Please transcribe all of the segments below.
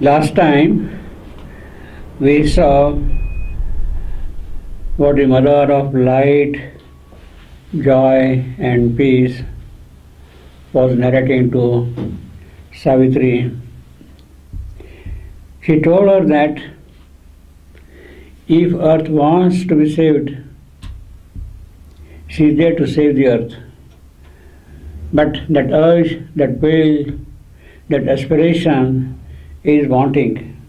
Last time we saw what the mother of light, joy and peace was narrating to Savitri. She told her that if earth wants to be saved, she is there to save the earth. But that urge, that will, that aspiration is wanting.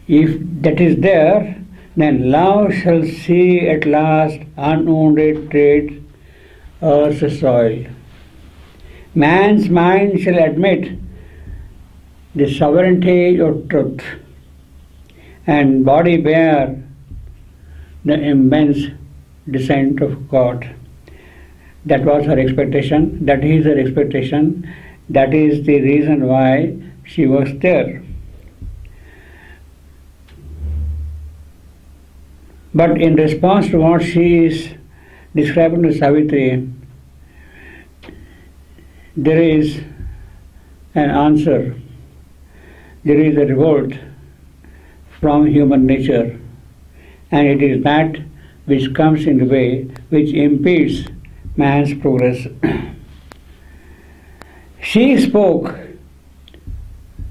If that is there, then love shall see at last unwounded tread earth's soil. Man's mind shall admit the sovereignty of truth, and body bear the immense descent of God. That was her expectation, that is her expectation, that is the reason why she was there. But in response to what she is describing to Savitri, there is an answer. There is a revolt from human nature, and it is that which comes in the way, which impedes man's progress. She spoke,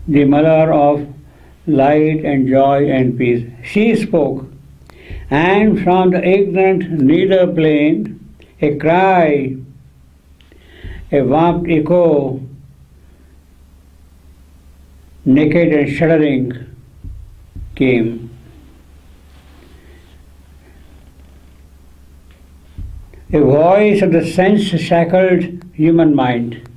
the mother of light and joy and peace. She spoke, and from the ignorant nether plain, a cry, a warped echo, naked and shuddering, came. A voice of the sense-shackled human mind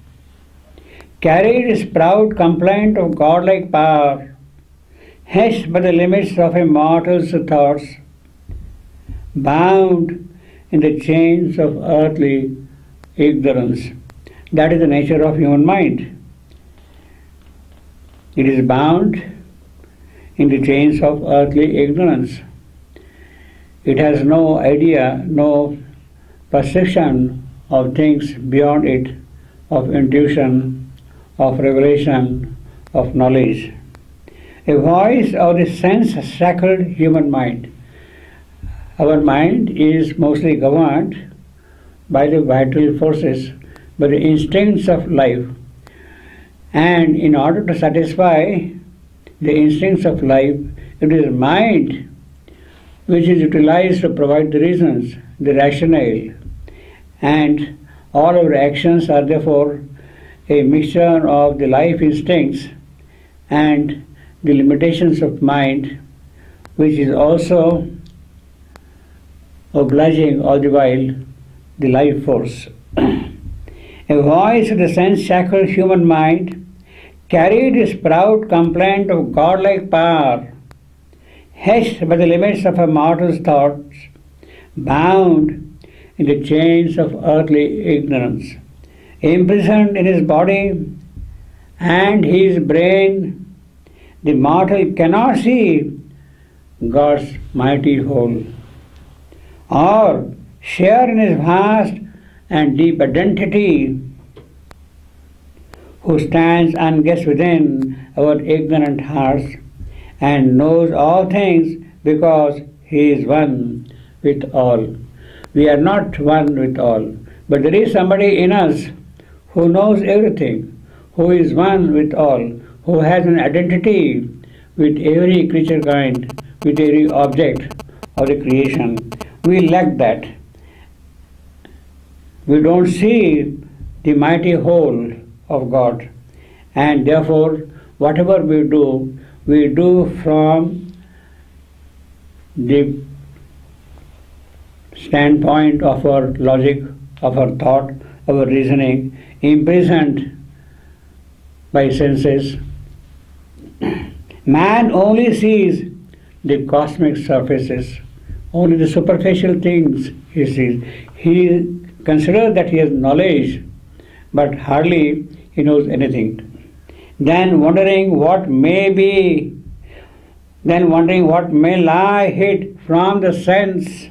carried its proud complaint of godlike power, hushed by the limits of a mortal's thoughts, bound in the chains of earthly ignorance. That is the nature of human mind. It is bound in the chains of earthly ignorance. It has no idea, no perception of things beyond it, of intuition, of revelation, of knowledge. A voice of the sense-shackled human mind. Our mind is mostly governed by the vital forces, by the instincts of life. And in order to satisfy the instincts of life, it is mind which is utilized to provide the reasons, the rationale. And all our actions are therefore a mixture of the life instincts and the limitations of mind, which is also obliging all the while the life force. A voice of the sense-shackled human mind carried its proud complaint of godlike power, hushed by the limits of a mortal's thoughts, bound in the chains of earthly ignorance, imprisoned in his body and his brain. The mortal cannot see God's mighty whole, or share in his vast and deep identity, who stands unguessed within our ignorant hearts and knows all things because he is one with all. We are not one with all, but there is somebody in us who knows everything, who is one with all, who has an identity with every creature kind, with every object of the creation. We lack that. We don't see the mighty whole of God, and therefore whatever we do from the standpoint of our logic, of our thought, our reasoning, imprisoned by senses. Man only sees the cosmic surfaces, only the superficial things he sees. He considers that he has knowledge, but hardly he knows anything. Then wondering what may lie hid from the sense,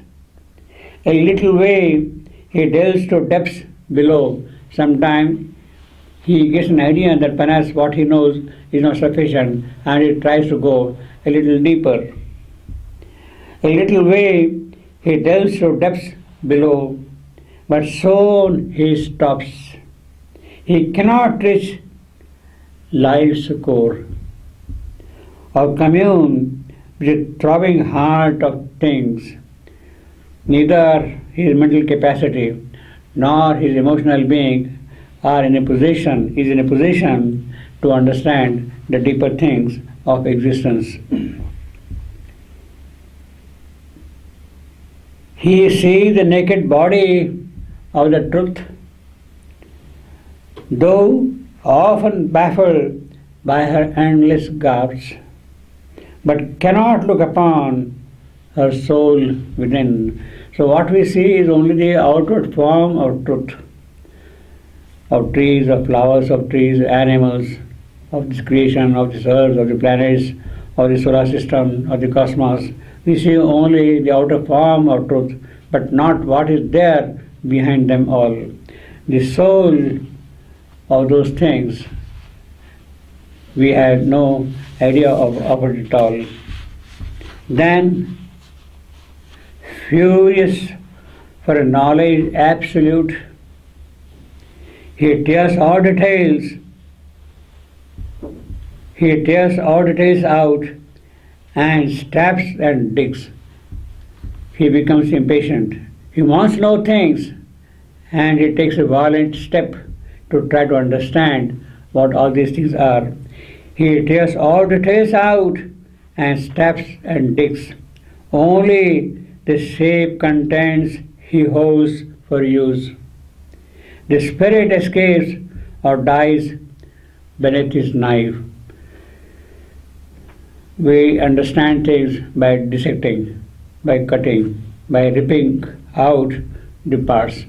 a little way he delves to depths below. Sometimes he gets an idea that perhaps what he knows is not sufficient and he tries to go a little deeper. A little way he delves to depths below, but soon he stops. He cannot reach life's core or commune with the throbbing heart of things. Neither his mental capacity nor his emotional being is in a position to understand the deeper things of existence. He sees the naked body of the truth, though often baffled by her endless garbs, but cannot look upon her soul within. So what we see is only the outward form of truth, of trees, of flowers, of trees, animals, of this creation, of this earth, of the planets, of the solar system, of the cosmos. We see only the outer form of truth, but not what is there behind them all. The soul of those things, we have no idea of it at all. Then, furious for a knowledge absolute, he tears all details out and stabs and digs. He becomes impatient. He wants to know things and he takes a violent step to try to understand what all these things are. He tears all details out and stabs and digs. Only the shape contents he holds for use. The spirit escapes or dies beneath his knife. We understand things by dissecting, by cutting, by ripping out the parts.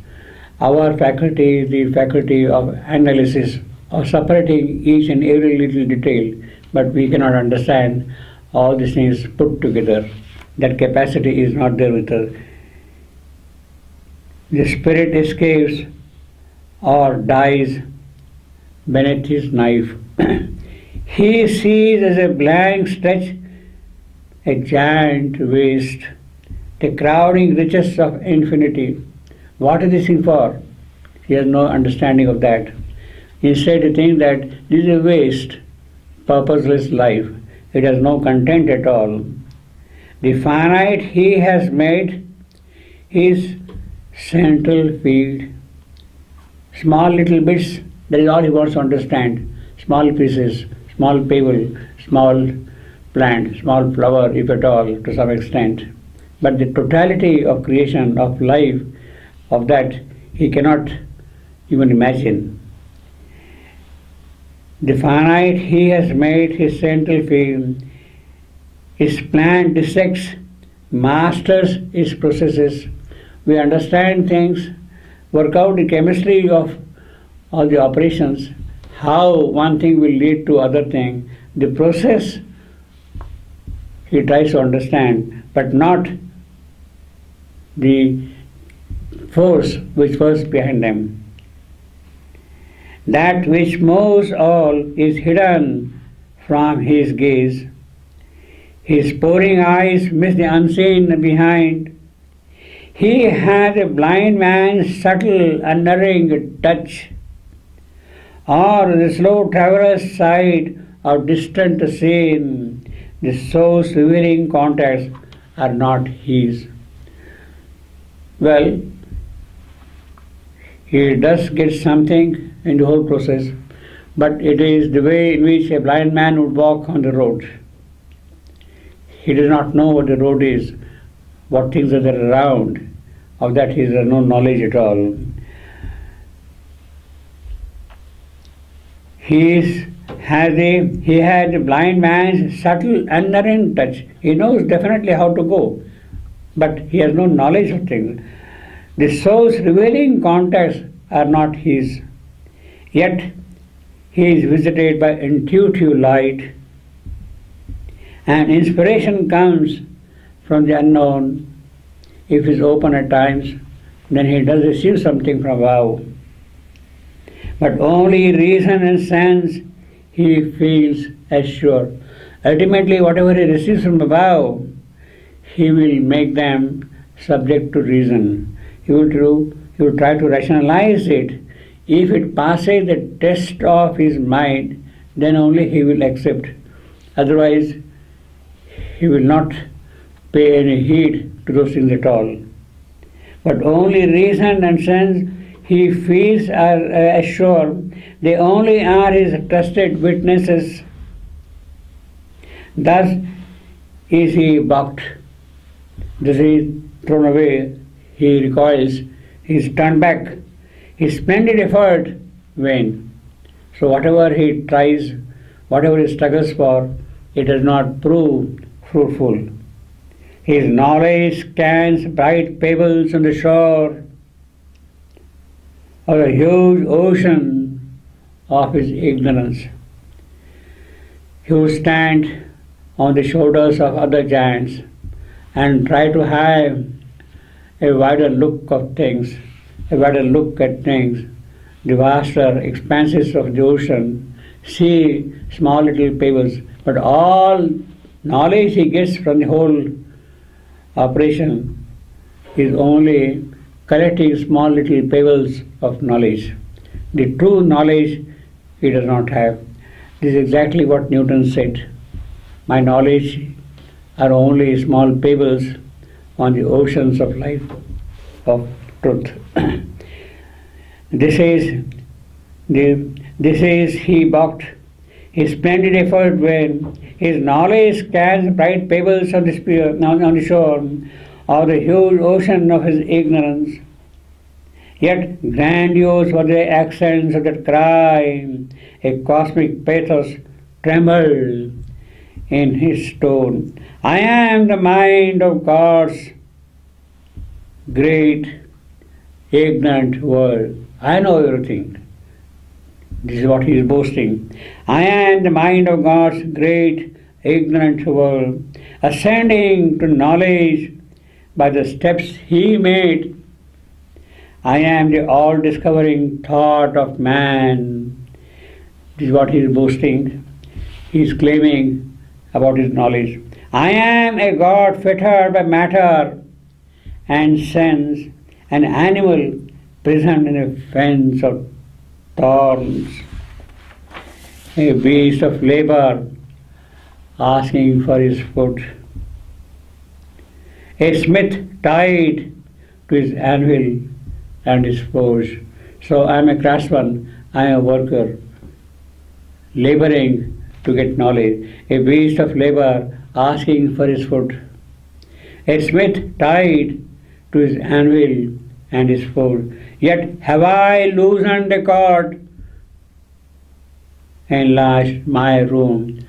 Our faculty is the faculty of analysis, of separating each and every little detail, but we cannot understand all these things put together. That capacity is not there with us. The spirit escapes or dies beneath his knife. He sees as a blank stretch a giant waste, the crowding riches of infinity. What is this thing for? He has no understanding of that. Instead, he thinks that this is a waste, purposeless life. It has no content at all. The finite he has made his central field. Small little bits, that is all he wants to understand. Small pieces, small pebble, small plant, small flower, if at all, to some extent. But the totality of creation, of life, of that, he cannot even imagine. The finite he has made his central field. His plan dissects, masters his processes. We understand things, work out the chemistry of all the operations, how one thing will lead to other thing. The process he tries to understand, but not the force which was behind them. That which moves all is hidden from his gaze. His poring eyes miss the unseen behind. He has a blind man's subtle, unerring touch, or the slow traveler's sight of distant scene. The soul's revealing contacts are not his. Well, he does get something in the whole process, but it is the way in which a blind man would walk on the road. He does not know what the road is, what things are there around. Of that he has no knowledge at all. He had a blind man's subtle unerring touch. He knows definitely how to go, but he has no knowledge of things. The soul's revealing contacts are not his. Yet he is visited by intuitive light, and inspiration comes from the unknown. If he is open at times, then he does receive something from above. but only reason and sense he feels assured. Ultimately, whatever he receives from above, he will make them subject to reason. He will try to rationalize it. If it passes the test of his mind, then only he will accept. Otherwise, he will not pay any heed to those things at all. But only reason and sense he feels are assured. They only are his trusted witnesses. Thus is he balked. Thus he is thrown away. He recoils. He is turned back. His splendid effort vain. So whatever he tries, whatever he struggles for, it does not prove fruitful. His knowledge scans bright pebbles on the shore of the huge ocean of his ignorance. He will stand on the shoulders of other giants and try to have a wider look of things, a wider look at things, the vaster expanses of the ocean, see small little pebbles, but all knowledge he gets from the whole operation is only collecting small little pebbles of knowledge. The true knowledge he does not have. This is exactly what Newton said. My knowledge are only small pebbles on the oceans of life, of truth. This is he balked. His splendid effort when his knowledge scans bright pebbles on the shore of the huge ocean of his ignorance. Yet grandiose were the accents of that cry, a cosmic pathos trembled in his tone. I am the mind of God's great ignorant world. I know everything. This is what he is boasting. I am the mind of God's great ignorant world, ascending to knowledge by the steps he made. I am the all-discovering thought of man. This is what he is boasting. He is claiming about his knowledge. I am a God fettered by matter and sense, an animal prisoned in a fence of thorns, a beast of labor asking for his food, a smith tied to his anvil and his forge. So I am a craftsman, I am a worker, laboring to get knowledge, a beast of labor asking for his food, a smith tied to his anvil and his forge. Yet have I loosened the cord, enlarged my room,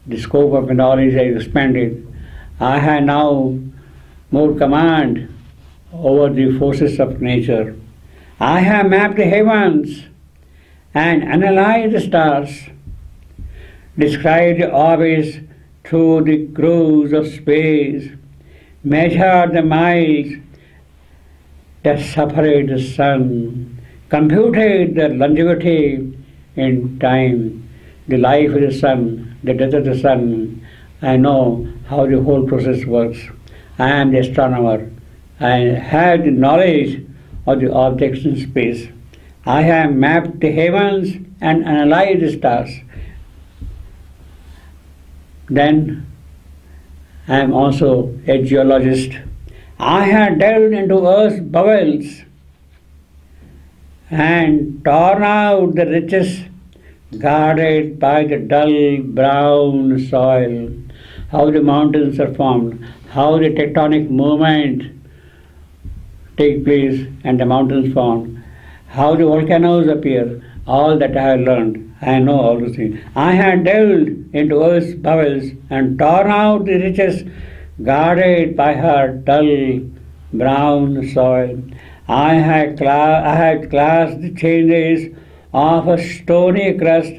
the scope of my knowledge is expanded. I have now more command over the forces of nature. I have mapped the heavens and analyzed the stars, described the orbits through the grooves of space, measured the miles that separate the sun, computed the longevity in time, the life of the sun, the death of the sun. I know how the whole process works. I am the astronomer. I have the knowledge of the objects in space. I have mapped the heavens and analyzed the stars. Then I am also a geologist. I have delved into earth's bowels and torn out the riches guarded by the dull brown soil, how the mountains are formed, how the tectonic movement take place and the mountains form, how the volcanoes appear, all that I have learned. I know all those things. I have delved into earth's bowels and torn out the riches guarded by her dull brown soil. I had classed the changes of a stony crust,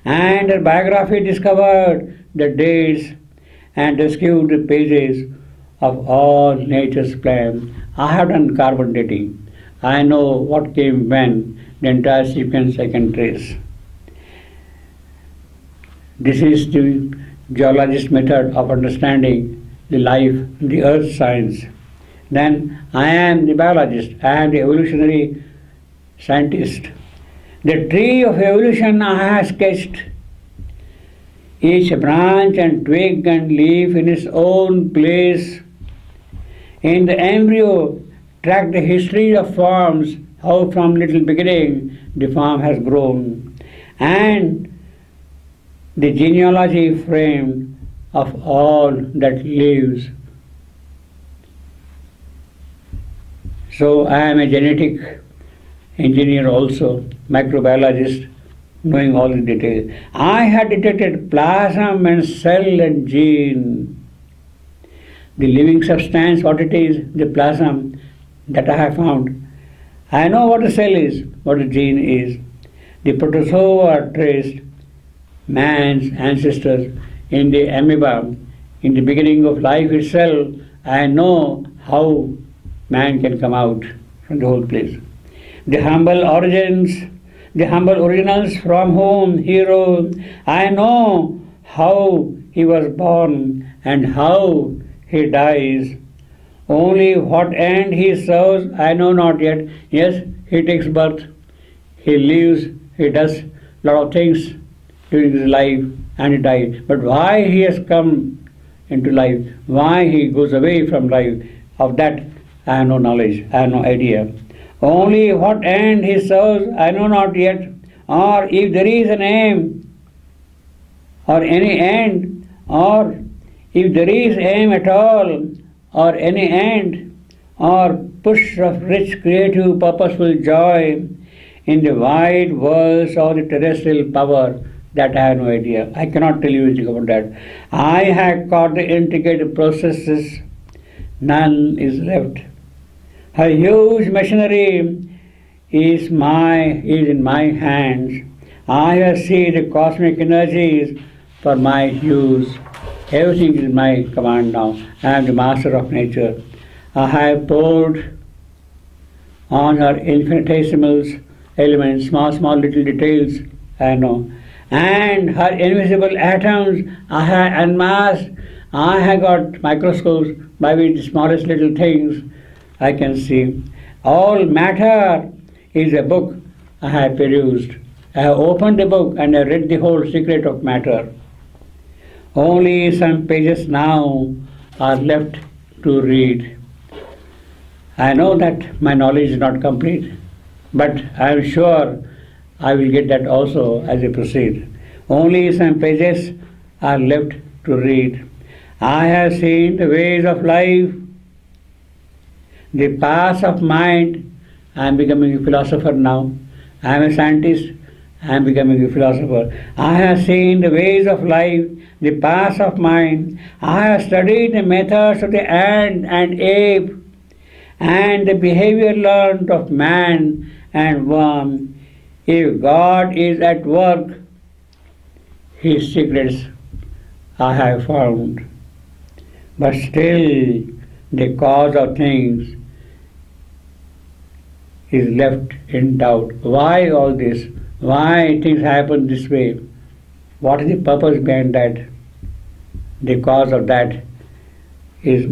and her biography discovered the dates and rescued the pages of all nature's plan. I have done carbon dating. I know what came when, the entire sequence I can trace. This is the geologist method of understanding the life, the earth science. Then I am the biologist, I am the evolutionary scientist. The tree of evolution I have sketched, each branch and twig and leaf in its own place. In the embryo, track the history of forms, how from little beginning the form has grown, and the genealogy frame of all that lives. So I am a genetic engineer also, microbiologist, knowing all the details. I had detected plasm and cell and gene. The living substance, what it is, the plasm that I have found. I know what a cell is, what a gene is. The protozoa are traced, man's ancestors, in the amoeba. In the beginning of life itself, I know how man can come out from the whole place. The humble origins, the humble originals from whom he rose, I know how he was born and how he dies. Only what end he serves, I know not yet. Yes, he takes birth, he lives, he does a lot of things during his life and he dies. But why he has come into life, why he goes away from life, of that I have no knowledge, I have no idea. Only what end he serves, I know not yet, or if there is an aim, or any end, or if there is aim at all, or any end, or push of rich, creative, purposeful joy in the wide worlds of the terrestrial power, that I have no idea. I cannot tell you anything about that. I have caught the intricate processes, none is left. Her huge machinery is in my hands. I have seen the cosmic energies for my use. Everything is in my command now. I am the master of nature. I have poured on her infinitesimal elements, small little details, I know. And her invisible atoms I have unmasked. I have got microscopes by which the smallest little things I can see. All matter is a book I have perused. I have opened the book and I read the whole secret of matter. Only some pages now are left to read. I know that my knowledge is not complete, but I am sure I will get that also as I proceed. Only some pages are left to read. I have seen the ways of life, the paths of mind. I am becoming a philosopher now. I am a scientist. I am becoming a philosopher. I have seen the ways of life, the paths of mind. I have studied the methods of the ant and ape, and the behavior learned of man and worm. If God is at work, His secrets I have found. But still, the cause of things is left in doubt. Why all this? Why things happen this way? What is the purpose behind that? The cause of that is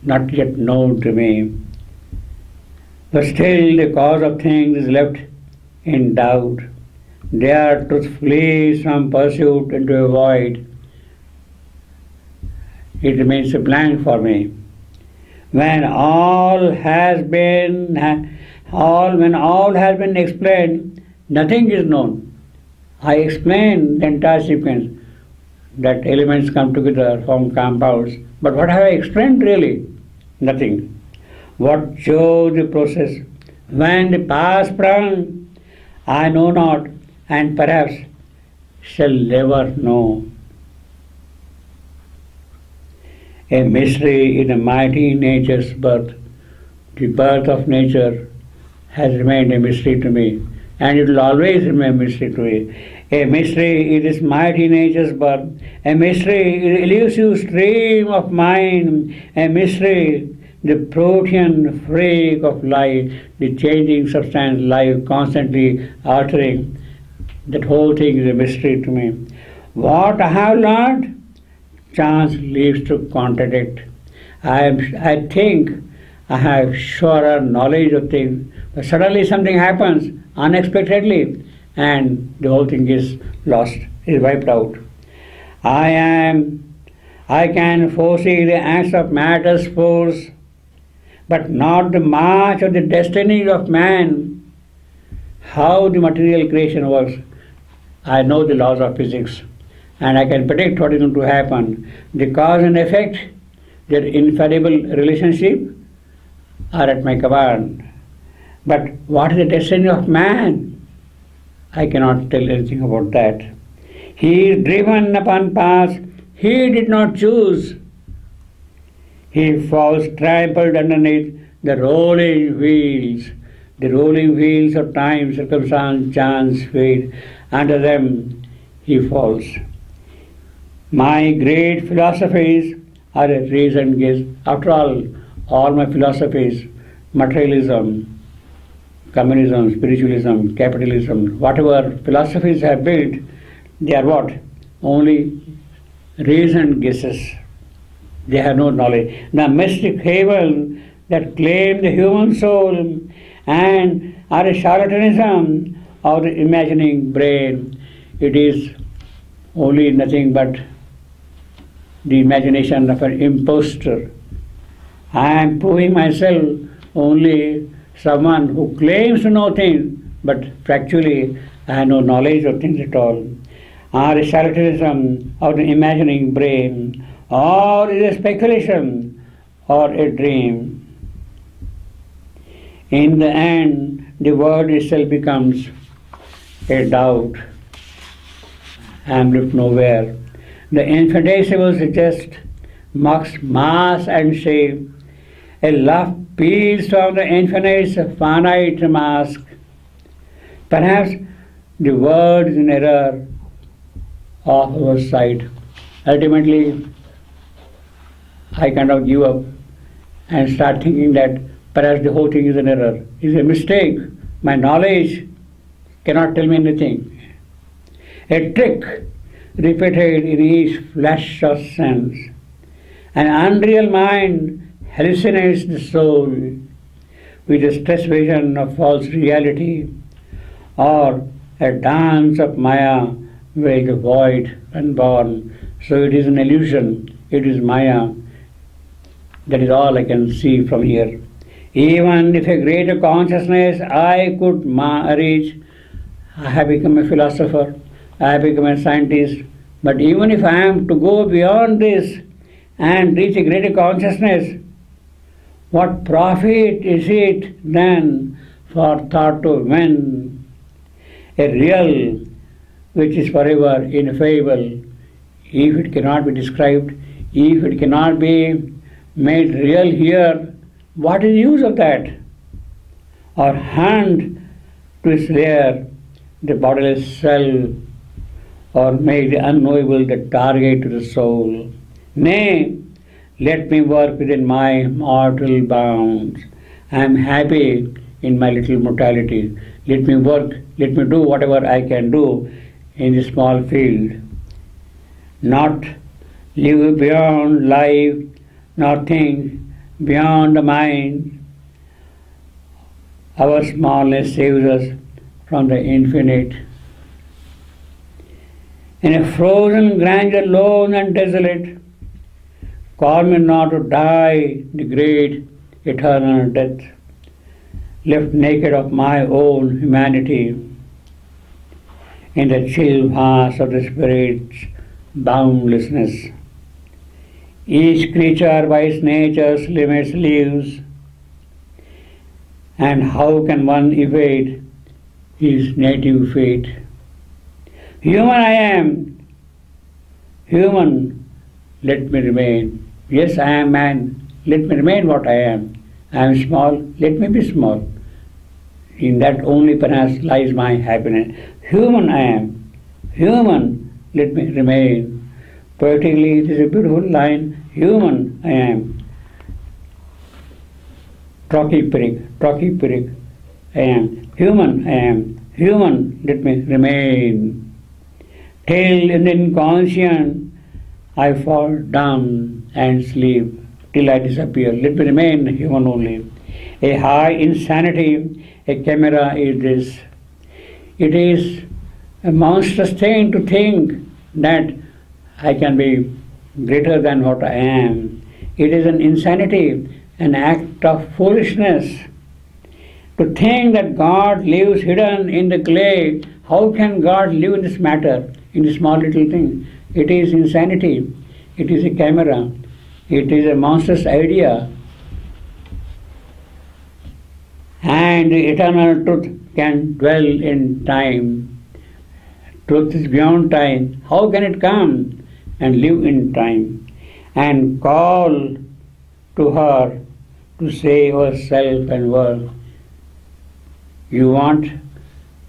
not yet known to me. But still, the cause of things is left in doubt. Their truth flees from pursuit into a void. It remains a blank for me. When all has been explained, nothing is known. I explain the entire sequence, that elements come together, form compounds. But what have I explained really? Nothing. What shows the process? When the past sprung, I know not, and perhaps shall never know. A mystery in a mighty nature's birth. The birth of nature has remained a mystery to me, and it will always remain a mystery to me. A mystery is mighty nature's birth. A mystery is elusive stream of mind. A mystery, the protean freak of life, the changing substance, life constantly altering. That whole thing is a mystery to me. What I have learned, chance leaves to contradict. I think I have surer knowledge of things, but suddenly something happens unexpectedly and the whole thing is lost, is wiped out. I can foresee the acts of matter's force, but not the march of the destiny of man. How the material creation works, I know the laws of physics, and I can predict what is going to happen. The cause and effect, their infallible relationship, are at my command. But what is the destiny of man? I cannot tell anything about that. He is driven upon paths he did not choose. He falls trampled underneath the rolling wheels of time, circumstance, chance, fate. Under them he falls. My great philosophies are a reasoned guess. After all my philosophies, materialism, communism, spiritualism, capitalism, whatever philosophies I have built, they are what? Only reasoned guesses. They have no knowledge. The mystic haven that claim the human soul and are a charlatanism of the imagining brain. It is only nothing but the imagination of an impostor. I am proving myself only someone who claims to know things, but factually I have no knowledge of things at all. Are a charlatanism of the imagining brain, or is a speculation or a dream. In the end, the word itself becomes a doubt. I am left nowhere. The infinitesimal suggest mocks mass and shape. A laugh peals from the infinite's finite mask. Perhaps the word is an error of our sight. Ultimately, I kind of give up and start thinking that perhaps the whole thing is an error, is a mistake. My knowledge cannot tell me anything. A trick repeated in each flash of sense. An unreal mind hallucinates the soul with a stress vision of false reality, or a dance of Maya where the void unborn. So it is an illusion, it is Maya. That is all I can see from here. Even if a greater consciousness I could reach, I have become a philosopher, I have become a scientist. But even if I am to go beyond this and reach a greater consciousness, what profit is it then for thought to win? A real which is forever ineffable, if it cannot be described, if it cannot be made real here, what is the use of that? Or hand to its lair, the bodiless self, or make the unknowable the target to the soul. Nay, let me work within my mortal bounds. I am happy in my little mortality. Let me work, let me do whatever I can do in this small field. Not live beyond life, nor think beyond the mind. Our smallness saves us from the infinite. In a frozen grandeur lone and desolate, call me not to die the great eternal death, left naked of my own humanity, in the chill vast of the spirit's boundlessness. Each creature by its nature's limits lives, and how can one evade his native fate? Human I am, human, let me remain. Yes, I am man, let me remain what I am. I am small, let me be small. In that only perhaps lies my happiness. Human I am, human, let me remain. Poetically, it is a beautiful line, human I am. Trochee Pirik, I am human, let me remain. Till in inconscient I fall down and sleep, till I disappear, let me remain human only. A high insanity, a chimera is this. It is a monstrous thing to think that I can be greater than what I am. It is an insanity, an act of foolishness. To think that God lives hidden in the clay, how can God live in this matter, in this small little thing? It is insanity. It is a chimera. It is a monstrous idea. And eternal truth can dwell in time. Truth is beyond time. How can it come and live in time? And call to her to save herself and world. You want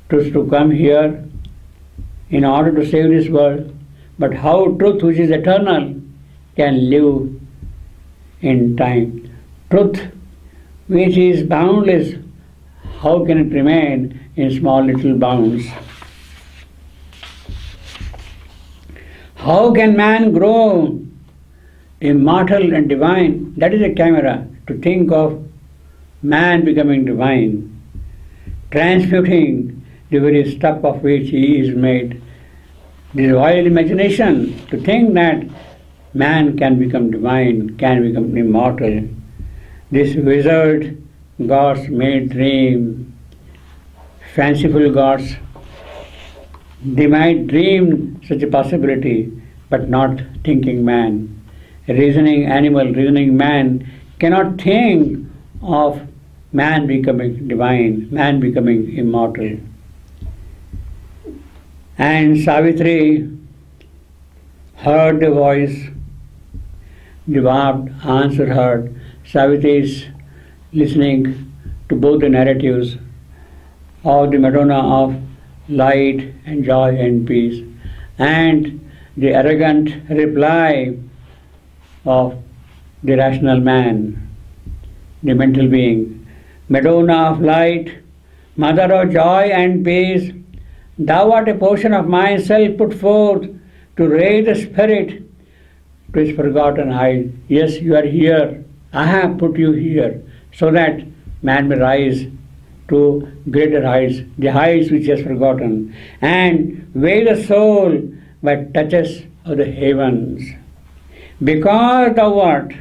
truth to come here in order to save this world, but how truth, which is eternal, can live in time? Truth, which is boundless, how can it remain in small little bounds? How can man grow immortal and divine? That is a chimera, to think of man becoming divine, transmuting the very stuff of which he is made. This wild imagination, to think that man can become divine, can become immortal. This wizard gods may dream, fanciful gods, they might dream such a possibility, but not thinking man. A reasoning animal, reasoning man cannot think of man becoming divine, man becoming immortal. And Savitri heard the voice, devout answer heard. Savitri is listening to both the narratives of the Madonna of light and joy and peace, and the arrogant reply of the rational man, the mental being. Madonna of light, mother of joy and peace, thou art a portion of myself put forth to raise the spirit to its forgotten height. Yes, you are here. I have put you here so that man may rise to greater heights, the heights which he has forgotten, and weigh the soul by touches of the heavens. Because thou art,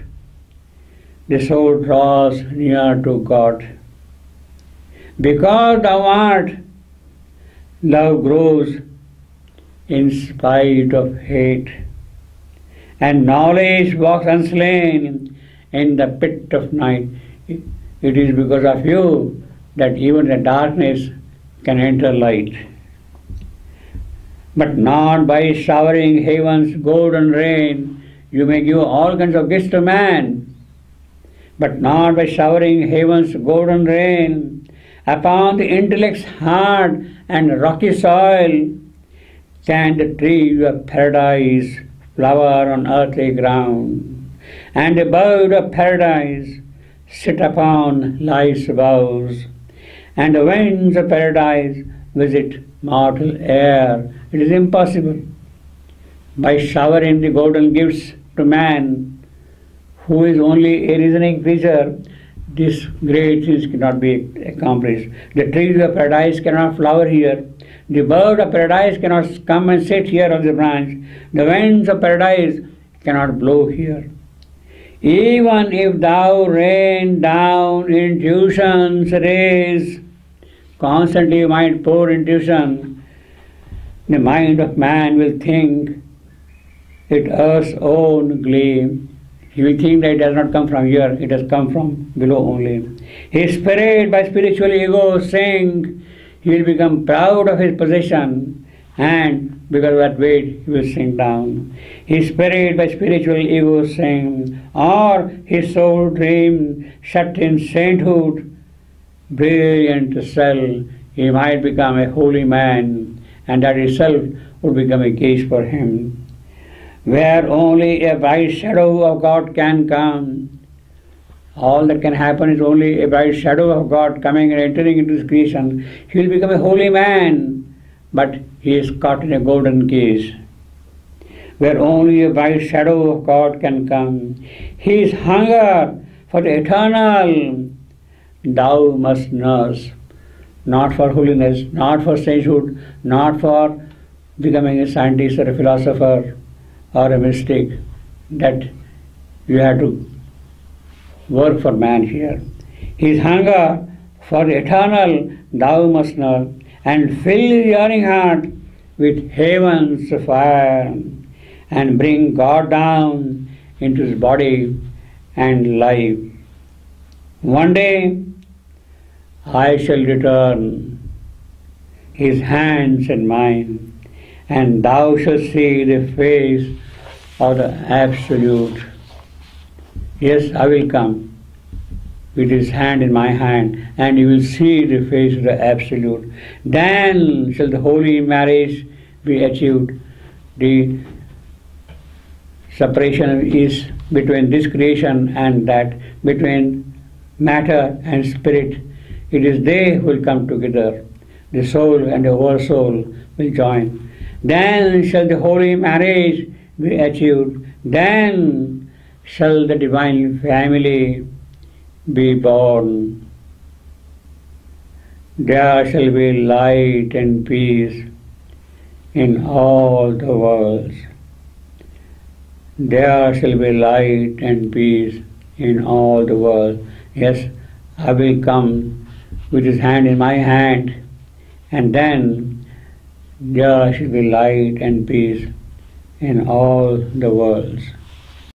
the soul draws near to God. Because thou art, love grows in spite of hate, and knowledge walks unslain in the pit of night. It is because of you that even the darkness can enter light. But not by showering heaven's golden rain. You may give all kinds of gifts to man, but not by showering heaven's golden rain upon the intellect's hard and rocky soil can the tree of paradise flower on earthly ground, and the bird of paradise sit upon life's boughs, and the winds of paradise visit mortal air. It is impossible. By showering the golden gifts to man, who is only a reasoning creature, this great things cannot be accomplished. The trees of paradise cannot flower here. The bird of paradise cannot come and sit here on the branch. The winds of paradise cannot blow here. Even if thou rain down intuition's rays, constantly you might pour intuition, the mind of man will think it earth's own gleam. He will think that it does not come from here, it has come from below only. His spirit by spiritual ego sink, he will become proud of his possession, and because of that weight he will sink down. His spirit by spiritual ego sink, or his soul dream shut in sainthood, brilliant cell, he might become a holy man, and that itself would become a case for him. Where only a bright shadow of God can come, All that can happen is only a bright shadow of God coming and entering into his creation. He will become a holy man, but he is caught in a golden cage, where only a bright shadow of God can come. His hunger for the eternal thou must nurse, not for holiness, not for sainthood, not for becoming a scientist or a philosopher or a mystic, that you have to work for man here. His hunger for the eternal thou must nurse, and fill his yearning heart with heaven's fire, and bring God down into his body and life. One day I shall return his hands and mine, and thou shalt see the face of the Absolute. Yes, I will come with his hand in my hand, and you will see the face of the Absolute. Then shall the holy marriage be achieved. The separation is between this creation and that, between matter and spirit. It is they who will come together. The soul and the oversoul will join. Then shall the holy marriage be achieved. Then shall the divine family be born. There shall be light and peace in all the worlds. There shall be light and peace in all the world. Yes, I will come with his hand in my hand, and then there shall be light and peace in all the worlds.